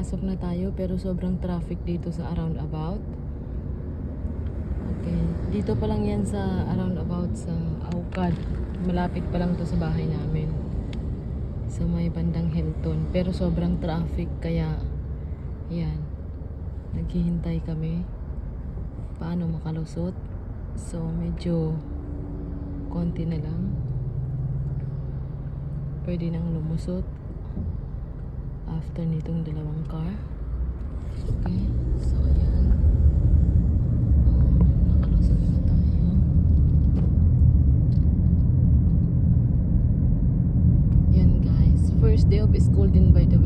papasok na tayo pero sobrang traffic dito sa roundabout. Okay, dito pa lang yan sa roundabout sa Aukad. Malapit pa lang to sa bahay namin. Sa may bandang Hilton. Pero sobrang traffic kaya yan. Naghihintay kami. Paano makalusot? So medyo konti na lang. Pwede nang lumusot after nitong dalawang car. Okay, so ayan. Nakalusot na tayo. Yan guys, first day of school din by the